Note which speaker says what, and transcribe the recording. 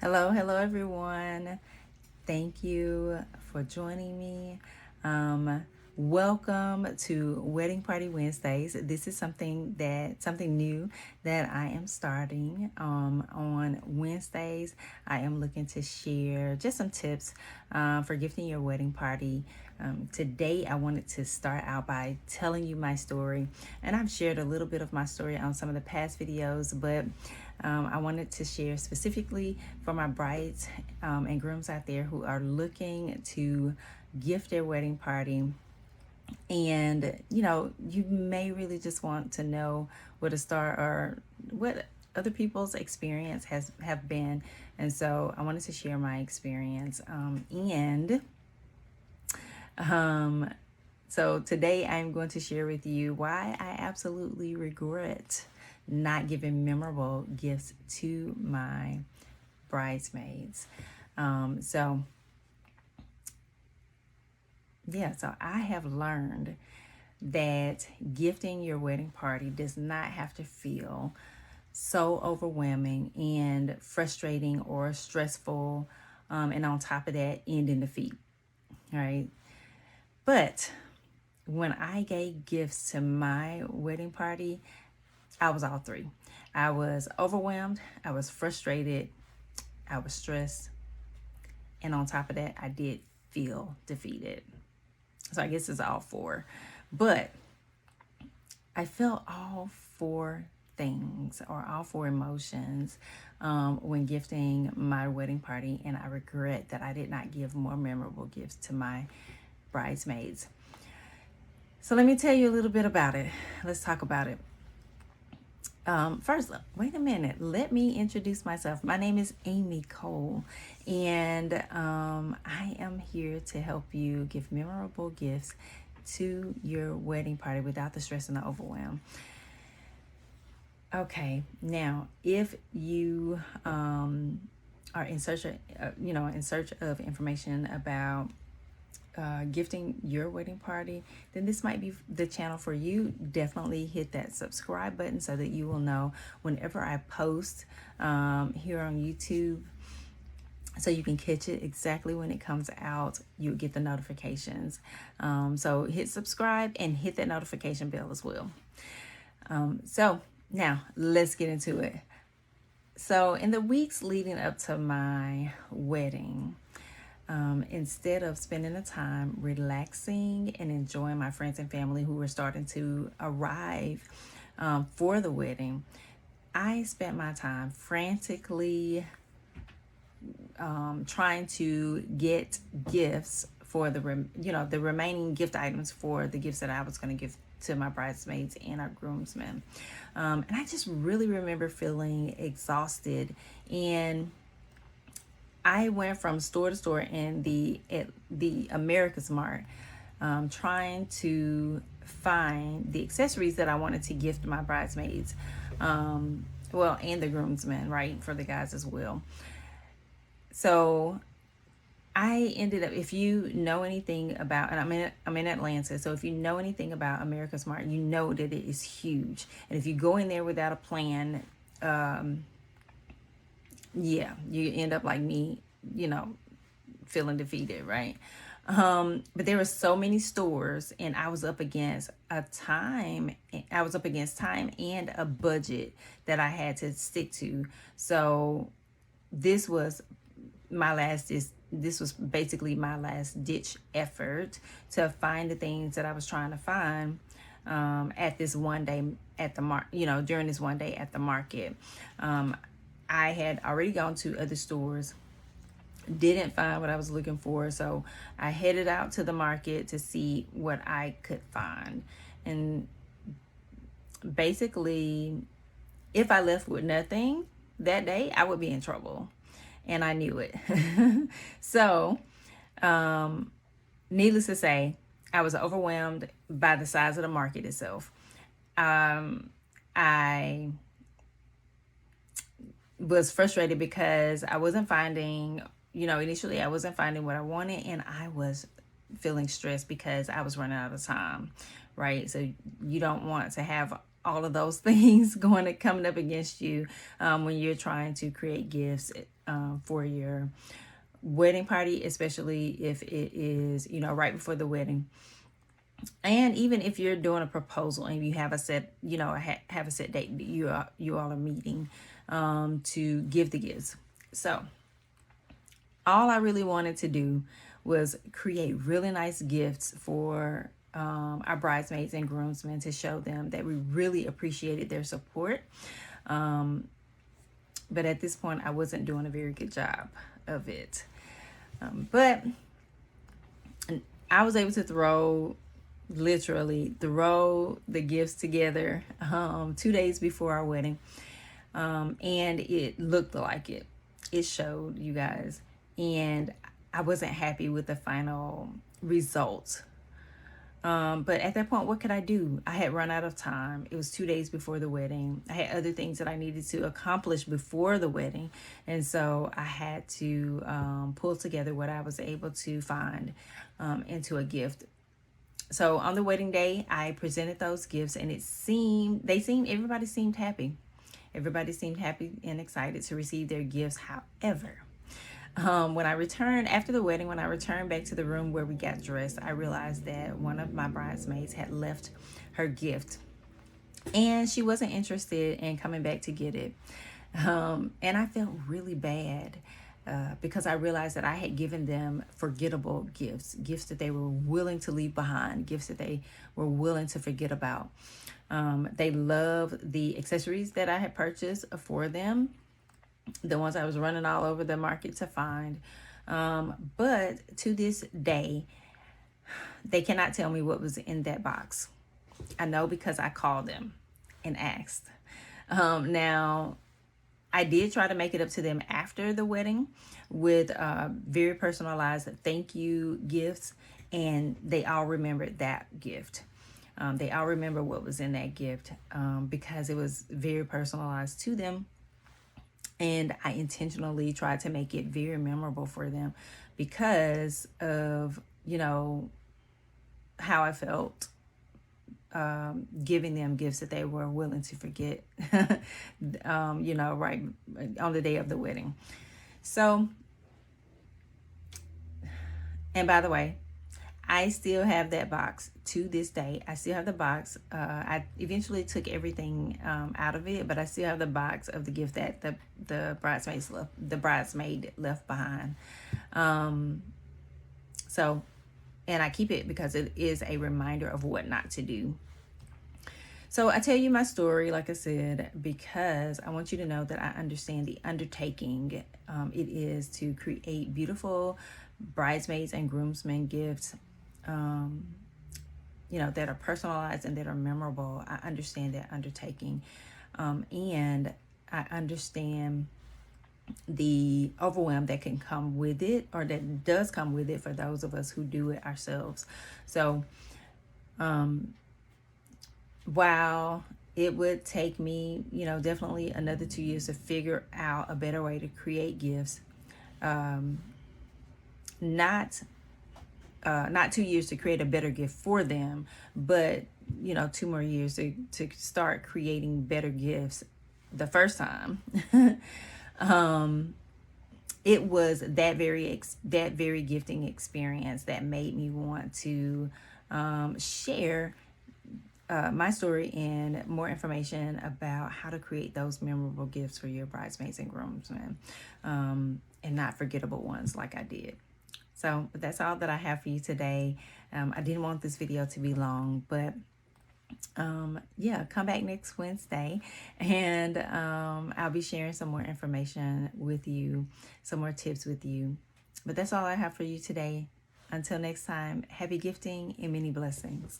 Speaker 1: Hello everyone. Thank you for joining me. Welcome to Wedding Party Wednesdays. This is something new that I am starting on Wednesdays. I am looking to share just some tips for gifting your wedding party. Today, I wanted to start out by telling you my story, and I've shared a little bit of my story on some of the past videos, but I wanted to share specifically for my brides and grooms out there who are looking to gift their wedding party. And you may really just want to know what a star or what other people's experience have been. And so I wanted to share my experience. So today I'm going to share with you why I absolutely regret not giving memorable gifts to my bridesmaids. So I have learned that gifting your wedding party does not have to feel so overwhelming and frustrating or stressful, and on top of that, end in defeat, right? But when I gave gifts to my wedding party, I was all three. I was overwhelmed, I was frustrated, I was stressed, and on top of that, I did feel defeated. So I guess it's all four. But I felt all four things or all four emotions when gifting my wedding party, and I regret that I did not give more memorable gifts to my bridesmaids. So let me tell you a little bit about it. Let's talk about it. First, wait a minute. Let me introduce myself. My name is Amy Cole, and I am here to help you give memorable gifts to your wedding party without the stress and the overwhelm. Okay, now if you are in search of information about gifting your wedding party, then this might be the channel for you. Definitely hit that subscribe button so that you will know whenever I post here on YouTube, so you can catch it exactly when it comes out. You get the notifications. So hit subscribe and hit that notification bell as well. So now let's get into it. So in the weeks leading up to my wedding, instead of spending the time relaxing and enjoying my friends and family who were starting to arrive for the wedding, I spent my time frantically trying to get gifts for the remaining gift items for the gifts that I was going to give to my bridesmaids and our groomsmen. And I just really remember feeling exhausted, and I went from store to store in the America's Mart, trying to find the accessories that I wanted to gift my bridesmaids, and the groomsmen, right, for the guys as well. So I ended up, if you know anything about, and I'm in Atlanta, so if you know anything about America's Mart, you know that it is huge. And if you go in there without a plan, you end up like me, feeling defeated, right? But there were so many stores, and I was up against time and a budget that I had to stick to. So this was basically my last ditch effort to find the things that I was trying to find at this one day at the during this one day at the market. I had already gone to other stores, didn't find what I was looking for, so I headed out to the market to see what I could find. And basically, if I left with nothing that day, I would be in trouble, and I knew it. So needless to say, I was overwhelmed by the size of the market itself. I was frustrated because I wasn't finding, initially I wasn't finding what I wanted, and I was feeling stressed because I was running out of time, right? So you don't want to have all of those things coming up against you when you're trying to create gifts for your wedding party, especially if it is, you know, right before the wedding. And even if you're doing a proposal and you have a set, you know, have a set date that you all are meeting to give the gifts. So all I really wanted to do was create really nice gifts for our bridesmaids and groomsmen to show them that we really appreciated their support. But at this point, I wasn't doing a very good job of it. But I was able to literally throw the gifts together 2 days before our wedding. And it looked like it. It showed, you guys. And I wasn't happy with the final result. But at that point, what could I do? I had run out of time. It was 2 days before the wedding. I had other things that I needed to accomplish before the wedding. And so I had to pull together what I was able to find into a gift. So on the wedding day, I presented those gifts, and everybody seemed happy. Everybody seemed happy and excited to receive their gifts. However, when I returned after the wedding, when I returned back to the room where we got dressed, I realized that one of my bridesmaids had left her gift and she wasn't interested in coming back to get it. And I felt really bad because I realized that I had given them forgettable gifts that they were willing to leave behind, gifts that they were willing to forget about. They love the accessories that I had purchased for them, the ones I was running all over the market to find. But to this day, they cannot tell me what was in that box. I know because I called them and asked. Now, I did try to make it up to them after the wedding with very personalized thank you gifts, and they all remembered that gift. They all remember what was in that gift because it was very personalized to them. And I intentionally tried to make it very memorable for them because of, you know, how I felt giving them gifts that they were willing to forget, you know, right on the day of the wedding. So, and by the way, I still have that box to this day. I still have the box. I eventually took everything out of it, but I still have the box of the gift that the bridesmaid left behind. So, and I keep it because it is a reminder of what not to do. So I tell you my story, like I said, because I want you to know that I understand the undertaking it is to create beautiful bridesmaids and groomsmen gifts, you know, that are personalized and that are memorable. I understand that undertaking. And I understand the overwhelm that can come with it, or that does come with it for those of us who do it ourselves. So, while it would take me, you know, definitely another 2 years to figure out a better way to create gifts, not 2 years to create a better gift for them, but, you know, 2 more years to start creating better gifts the first time. It was that very gifting experience that made me want to share my story and more information about how to create those memorable gifts for your bridesmaids and groomsmen, and not forgettable ones like I did. So that's all that I have for you today. I didn't want this video to be long, but yeah, come back next Wednesday and I'll be sharing some more information with you, some more tips with you. But that's all I have for you today. Until next time, happy gifting and many blessings.